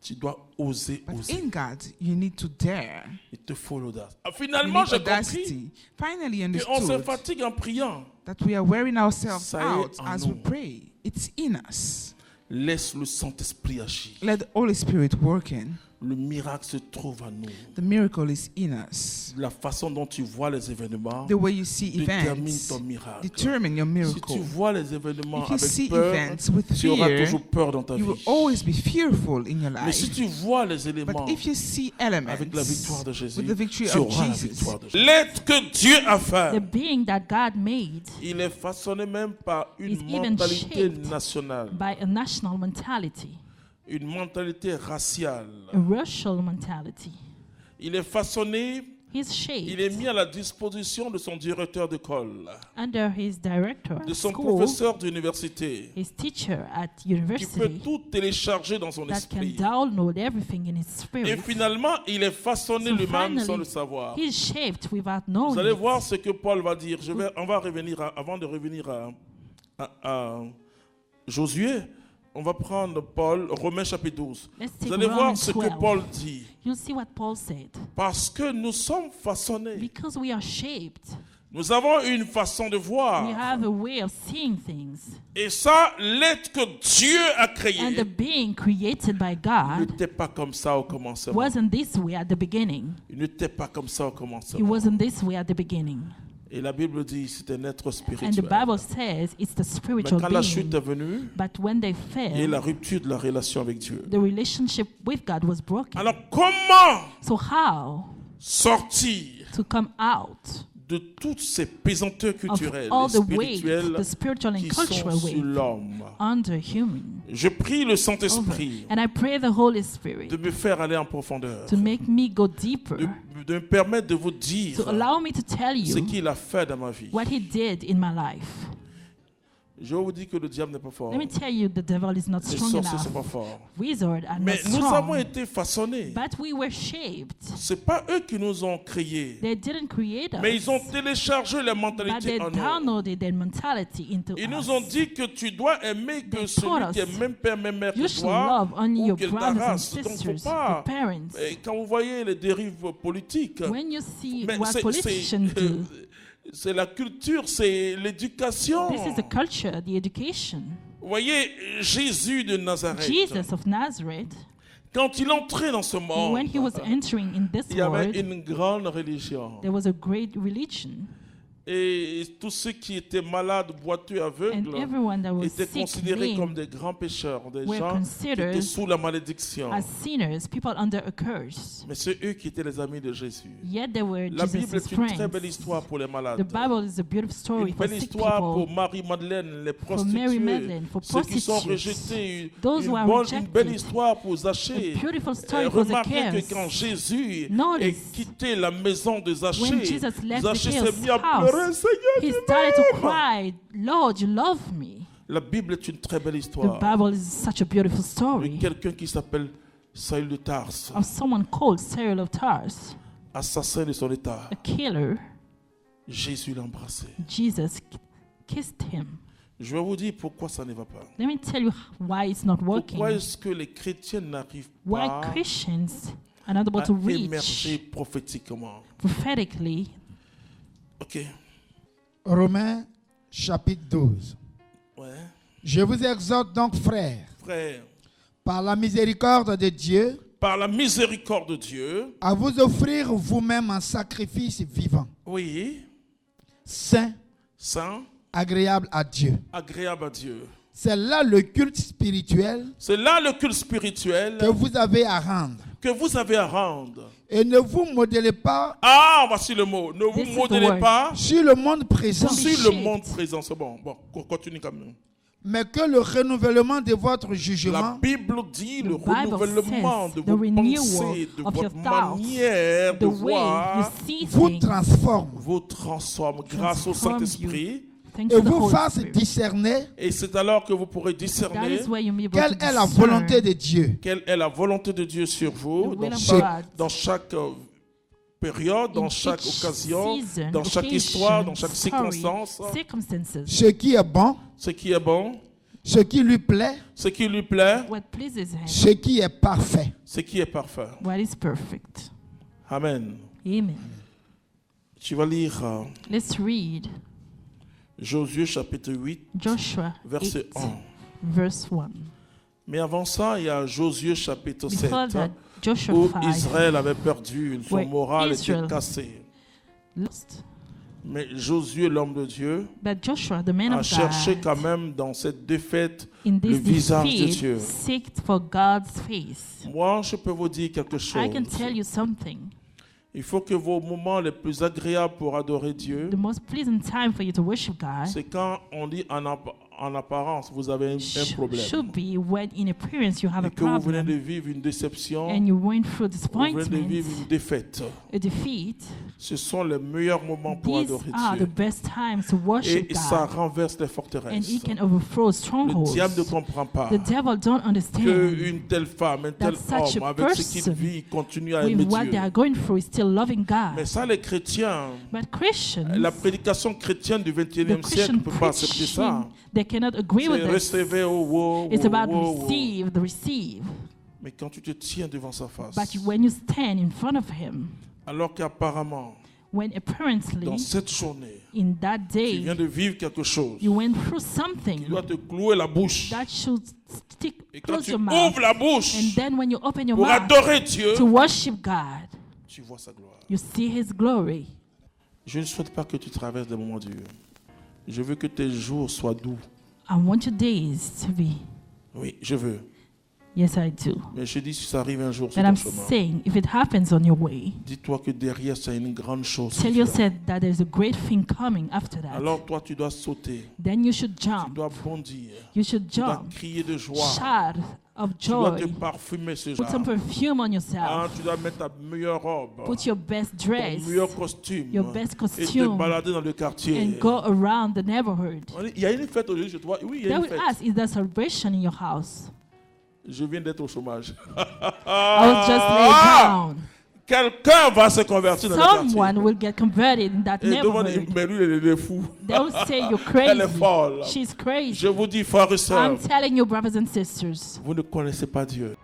Tu dois oser, But oser. in God, you need to dare. Il te faut l'audace. You Finalement, need j'ai compris audacity. Finally qu'on se understood fatigue en priant. that we are wearing ourselves Ça y est out en as nous. we pray. It's in us. Laisse le Saint-Esprit agir. Let the Holy Spirit work in. Le miracle se trouve en nous. The miracle is in us. La façon dont tu vois les événements The way you see détermine events ton miracle. determine your Si miracle. tu vois les événements If you see avec peur, events with tu auras fear, toujours peur dans ta you will vie. always be fearful in your Mais si life. tu vois les éléments But if you see elements avec la victoire de Jésus, with the victory tu of auras la Jesus, victoire de Jésus. L'être que Dieu a fait, The being that God made il est façonné même par is une even mentalité shaped nationale, by a national mentality, une mentalité raciale. a racial mentality. Il est façonné, He's il est shaped mis à la disposition de son directeur d'école, under his director de at son school, professeur d'université, his teacher at qui peut university, tout télécharger dans son that can esprit. download everything in his Et spirit. finalement, il est façonné So lui-même sans finally, le savoir. He's shaped without Vous knowing allez it. voir ce que Paul va dire. On va revenir avant de revenir à Josué. On va prendre Paul, Romains chapitre 12. Let's Vous take allez voir Romans ce que 12. Paul dit. You'll see what Paul said. Parce que nous sommes façonnés. Because we are shaped, Nous avons une façon de we voir. have a way of seeing things. Et ça, l'être que Dieu a And créé the being created by God n'était pas comme ça au commencement. wasn't this way at the beginning. Il n'était pas comme ça au It commencement. wasn't this way at the beginning. Et la Bible dit c'est un être And the spirituel. Bible says it's the Mais spiritual quand la chute being. est venue, But when they il y a eu la fell, rupture de la relation avec Dieu. the relationship with God was broken. Alors comment So how sortir to come out de toutes ces pesanteurs of culturelles all et the weight, spirituelles the spiritual and qui sont cultural sur weight l'homme? under human? Je prie le Over. Saint-Esprit And I pray the Holy Spirit de me faire aller en profondeur, to make me go deeper, de me permettre de vous dire to allow me to tell ce you qu'il a fait dans ma vie. what He did in my life. Je vous dis que le diable n'est pas fort. Let me tell you, the devil is not Les strong sorciers ne sont enough. pas forts. Wizards are Mais not nous avons strong. été façonnés. But we were shaped. Ce n'est pas eux qui nous ont créés. They didn't create us. Mais ils ont téléchargé la But mentalité they en nous. downloaded their mentality into Ils us. nous ont dit que tu dois aimer que They celui taught qui est us même père, même mère You que should toi, love only ou your que ta brothers and race. Donc, sisters, faut pas. your parents. Et quand vous voyez les dérives politiques, When you see mais what politicians do, c'est la culture, c'est l'éducation. this is the culture, the education. Vous voyez, Jésus de Nazareth, Jesus of Nazareth, quand il entrait dans ce monde, when he was entering in this il y avait world, une grande religion. there was a great religion. Et tous ceux qui étaient malades, boiteux, And aveugles, everyone that was étaient sick, considérés comme lame, des grands pécheurs, des were gens qui étaient considered sous la malédiction. as sinners, people under a curse. Mais c'est eux qui étaient les amis de Jésus. Yet they were La Bible Jesus' est une très friends. belle histoire pour les malades. The Bible is a beautiful story Une for belle sick histoire pour people, Marie-Madeleine, les for Mary prostituées, Magdalene, for ceux qui sont prostitutes. rejetés. Those who are Une belle rejected. histoire pour Zachée. A beautiful story for Remarquez que Zacchaeus. quand Jésus Notice, a quitté la maison de when Zachée, Jesus left Zachée s'est Zacchaeus' mis à pleurer, house, Seigneur, he tu started to m'aimes. cry, Lord, you love me. La Bible est une très belle The histoire Bible is such a beautiful de story quelqu'un qui s'appelle Saül de Tarse, of someone called Cyril of Tars, assassin de son état. a killer. Jésus l'a embrassé. Jesus kissed him. Je vais vous dire pourquoi ça ne va pas. Let me tell you why it's not working. Pourquoi est-ce que les chrétiens n'arrivent Why pas Christians are not able à to reach émerger prophétiquement? prophetically. Ok. Romains chapitre 12. Ouais. Je vous exhorte donc, frères, Frère, par la miséricorde de Dieu, par la miséricorde de Dieu, à vous offrir vous-même un sacrifice vivant, oui, saint, saint, agréable à Dieu. agréable à Dieu. C'est là le culte spirituel C'est là le culte spirituel que vous avez à rendre. que vous avez à rendre. Et ne vous modélez pas Ah, voici le mot. Ne This is vous the modelez word. pas sur le monde présent, Don't be sur le shaped. monde présent. C'est bon. Bon, continue quand même. mais que le renouvellement de votre La jugement Bible dit le The Bible renouvellement says de the vos renewal pensées, de of your votre thoughts, manière de the way you voir, see vous things, transforme vous transforme grâce au Transform Saint-Esprit. thanks et to the vous Holy fasse Spirit. discerner Et c'est alors que vous pourrez That discerner is why you'll be able quelle to est la discern volonté de Dieu. quelle est la volonté de Dieu sur vous the will dans of chaque, God dans chaque période, dans in chaque each occasion, season, dans chaque occasion, histoire, dans chaque story, circonstance. circumstances. Ce qui est bon, Ce qui est bon, ce qui lui plaît, ce qui lui plaît, what pleases him, ce qui est parfait. ce qui est parfait. what is perfect. Amen. Amen. Tu vas lire Let's read Josué chapitre 8, Joshua verset 8, 1. verse 1. Mais avant ça, il y a Josué chapitre 7, Before that, Joshua où 5, Israël avait perdu, son Where moral était Israel cassé. lost. Mais Josué, l'homme de Dieu, But Joshua, the man a of cherché quand God, même dans cette défaite in le this visage de Dieu. defeat, seeked for God's face. Moi, je peux vous dire quelque I can chose. tell you something. Il faut que vos moments les plus agréables pour adorer Dieu, The most pleasant time for you to worship God c'est quand on dit en apparence, vous avez un problème. should be when in appearance you have Et a que vous venez de problem vivre une déception, and you went through vous venez de disappointment, vivre une défaite. a defeat. Ce sont les meilleurs moments pour These adorer are the Dieu. best times to worship Et ça God, renverse les and forteresses. it can overthrow Le strongholds. diable ne comprend pas The devil don't understand qu'une telle femme, un tel that such homme, a avec ce qu'il person vit, continue à aimer with what Dieu. they are going through is still loving Mais God. ça, les chrétiens, But Christians, la prédication chrétienne du the 21e siècle Christian ne peut pas accepter ça. preaching, they cannot agree with C'est this. recevoir, oh, It's wow, about wow, wow. receive. Mais quand tu te tiens devant sa face, But when you stand in front of Him, alors qu'apparemment, when dans apparently cette journée, in that tu viens day de vivre quelque chose you went through qui something doit te clouer la bouche. that should stick, Et quand close tu your mouth, ouvres la bouche and then when you open your pour mouth adorer Dieu, to worship God, tu vois sa gloire. you see His glory. Je ne souhaite pas que tu traverses des moments durs. Je veux que tes jours soient doux. I want your days to be. Oui, je veux. Yes, I do. Mais je dis, si ça arrive un jour sur But ton I'm chemin, saying, if it happens on your way, dis-toi que derrière, c'est une grande chose. tell qui yourself that there's a great thing coming after that. Alors toi, tu dois sauter, Then you should tu jump. dois bondir, You should tu dois jump. crier de joie, Shout of tu dois te joy. parfumer ce Put jour. some perfume on Ah, yourself. tu dois mettre ta meilleure robe, Put your best ton dress, meilleur costume, your best et te costume, balader dans le quartier. and go around the neighborhood. Il y a une fête aujourd'hui chez toi? Oui, il y They a une will fête. ask, is there celebration in your house? Je viens d'être au chômage. I was just laid down. Quelqu'un va se convertir dans le Someone quartier. will get converted in that Et demande, neighborhood. mais lui, il est fou. They will say you're Elle est crazy. folle. She's crazy. Je vous dis, frères et sœurs, I'm telling you, brothers and sisters, vous ne connaissez pas Dieu.